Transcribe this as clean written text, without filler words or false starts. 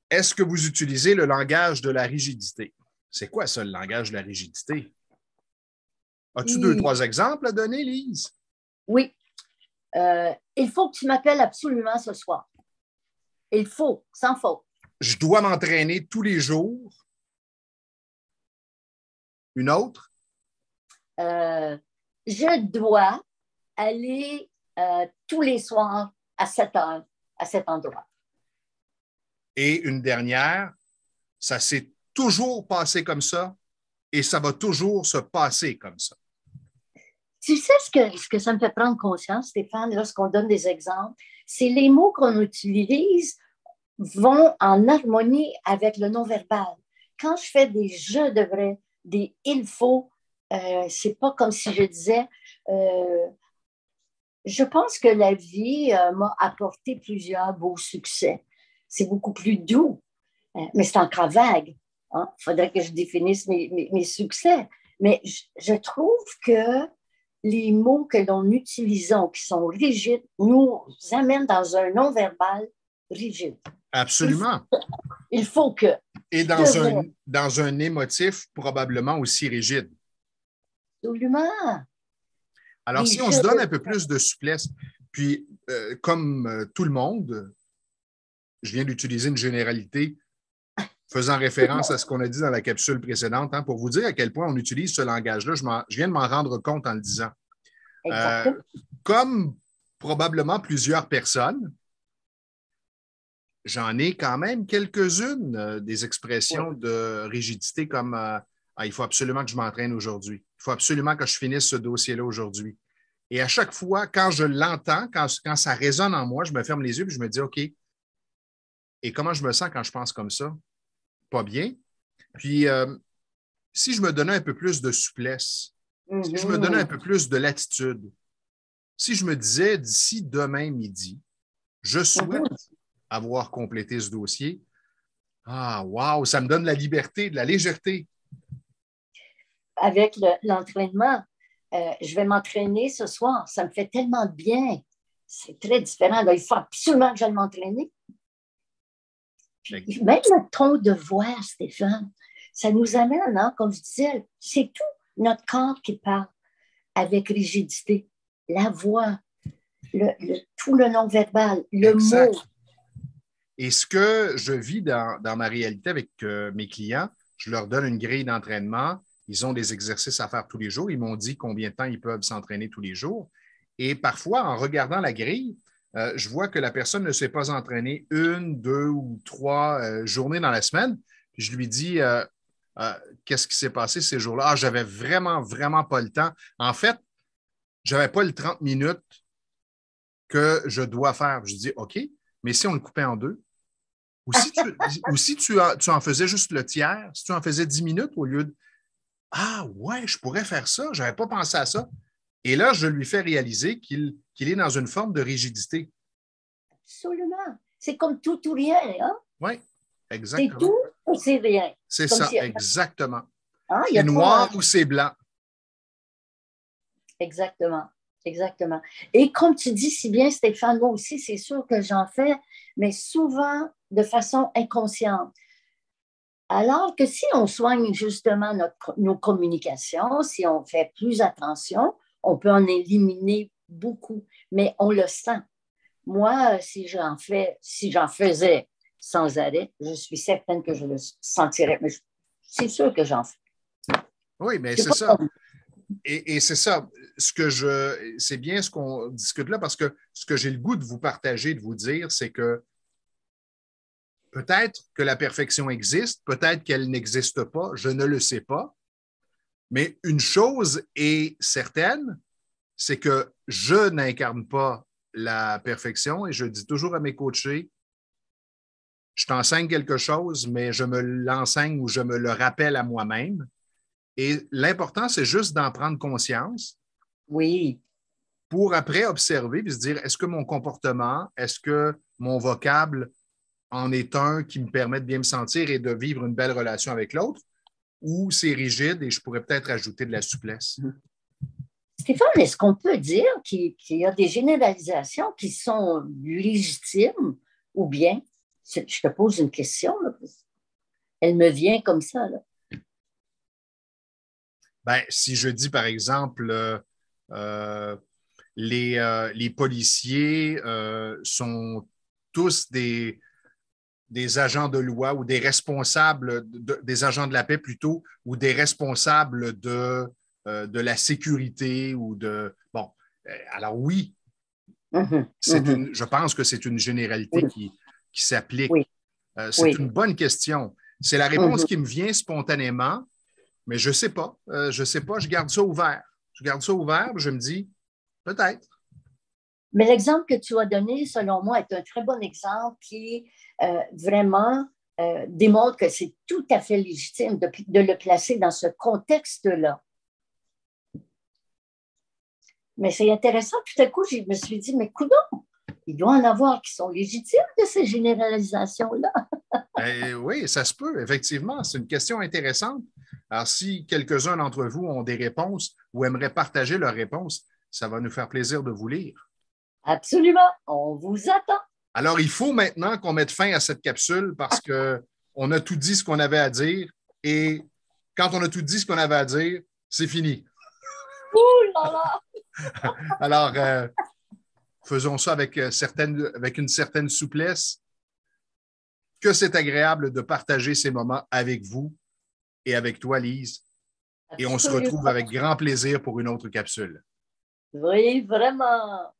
Est-ce que vous utilisez le langage de la rigidité? C'est quoi ça, le langage de la rigidité? As-tu deux, trois exemples à donner, Lise? Oui. Il faut que tu m'appelles absolument ce soir. Il faut, sans faute. Je dois m'entraîner tous les jours. Une autre? Je dois aller tous les soirs à 7 heures à cet endroit. Et une dernière, ça s'est toujours passé comme ça et ça va toujours se passer comme ça. Tu sais ce que ça me fait prendre conscience, Stéphane, lorsqu'on donne des exemples, c'est les mots qu'on utilise vont en harmonie avec le non-verbal. Quand je fais des je devrais, des il faut, c'est pas comme si je disais je pense que la vie m'a apporté plusieurs beaux succès. C'est beaucoup plus doux, mais c'est encore vague. Il faudrait que je définisse mes succès. Mais je trouve que les mots que l'on utilise, qui sont rigides, nous amènent dans un non-verbal rigide. Absolument. Il faut que. Et dans un émotif probablement aussi rigide. Absolument. Alors, si on se donne un peu plus de souplesse, puis comme tout le monde, je viens d'utiliser une généralité faisant référence à ce qu'on a dit dans la capsule précédente, pour vous dire à quel point on utilise ce langage-là. Je viens de m'en rendre compte en le disant. Comme probablement plusieurs personnes, j'en ai quand même quelques-unes des expressions de rigidité comme il faut absolument que je m'entraîne aujourd'hui. Il faut absolument que je finisse ce dossier-là aujourd'hui. Et à chaque fois, quand je l'entends, quand ça résonne en moi, je me ferme les yeux et je me dis OK. Et comment je me sens quand je pense comme ça? Pas bien. Puis, si je me donnais un peu plus de souplesse, si je me donnais un peu plus de latitude, si je me disais d'ici demain midi, je souhaite avoir complété ce dossier. Ah, wow, ça me donne la liberté, de la légèreté. Avec l'entraînement, je vais m'entraîner ce soir. Ça me fait tellement de bien. C'est très différent. Là, il faut absolument que j'aille m'entraîner. Puis, même le ton de voix, Stéphane, ça nous amène, comme je disais, c'est tout notre corps qui parle avec rigidité. La voix, tout le non-verbal, le mot. Et ce que je vis dans ma réalité avec mes clients, je leur donne une grille d'entraînement. Ils ont des exercices à faire tous les jours. Ils m'ont dit combien de temps ils peuvent s'entraîner tous les jours. Et parfois, en regardant la grille, je vois que la personne ne s'est pas entraînée 1, 2 ou 3 journées dans la semaine. Puis je lui dis qu'est-ce qui s'est passé ces jours-là? Ah, j'avais vraiment, vraiment pas le temps. En fait, je n'avais pas le 30 minutes que je dois faire. Je dis OK, mais si on le coupait en deux, ou si tu en faisais juste le tiers, si tu en faisais 10 minutes au lieu de ah ouais, je pourrais faire ça, je n'avais pas pensé à ça. Et là, je lui fais réaliser qu'il est dans une forme de rigidité. Absolument. C'est comme tout ou rien. Oui, exactement. C'est tout ou c'est rien. C'est ça, exactement. C'est noir ou c'est blanc. Exactement. Exactement. Et comme tu dis si bien, Stéphane, moi aussi, c'est sûr que j'en fais, mais souvent de façon inconsciente. Alors que si on soigne justement nos communications, si on fait plus attention, on peut en éliminer beaucoup, mais on le sent. Moi, si j'en faisais sans arrêt, je suis certaine que je le sentirais, mais c'est sûr que j'en fais. Oui, mais c'est ça. Et c'est ça, c'est bien ce qu'on discute là, parce que ce que j'ai le goût de vous partager, de vous dire, c'est que peut-être que la perfection existe, peut-être qu'elle n'existe pas, je ne le sais pas, mais une chose est certaine, c'est que je n'incarne pas la perfection et je dis toujours à mes coachés, je t'enseigne quelque chose, mais je me l'enseigne ou je me le rappelle à moi-même. Et l'important, c'est juste d'en prendre conscience. Oui. Pour après observer et se dire, est-ce que mon comportement, est-ce que mon vocable en est un qui me permet de bien me sentir et de vivre une belle relation avec l'autre, ou c'est rigide et je pourrais peut-être ajouter de la souplesse? Stéphane, est-ce qu'on peut dire qu'il y a des généralisations qui sont légitimes ou bien Je te pose une question, là. Elle me vient comme ça, là. Ben, si je dis, par exemple, les policiers sont tous des agents de loi ou des responsables, des agents de la paix plutôt, ou des responsables de la sécurité ou de... Bon, alors oui, je pense que c'est une généralité Oui, qui s'applique. oui, C'est oui. une bonne question. C'est la réponse qui me vient spontanément, mais je ne sais pas. Je ne sais pas, je garde ça ouvert. Je garde ça ouvert, je me dis, peut-être. Mais l'exemple que tu as donné, selon moi, est un très bon exemple qui vraiment démontre que c'est tout à fait légitime de le placer dans ce contexte-là. Mais c'est intéressant, tout à coup, je me suis dit, mais coudonc, il doit en avoir qui sont légitimes de ces généralisations-là. Oui, ça se peut, effectivement. C'est une question intéressante. Alors, si quelques-uns d'entre vous ont des réponses ou aimeraient partager leurs réponses, ça va nous faire plaisir de vous lire. Absolument, on vous attend. Alors, il faut maintenant qu'on mette fin à cette capsule parce qu'on a tout dit ce qu'on avait à dire et quand on a tout dit ce qu'on avait à dire, c'est fini. Ouh là là! Alors, faisons ça avec une certaine souplesse, que c'est agréable de partager ces moments avec vous et avec toi, Lise. Et on se retrouve Absolument. avec grand plaisir pour une autre capsule. Oui, vraiment.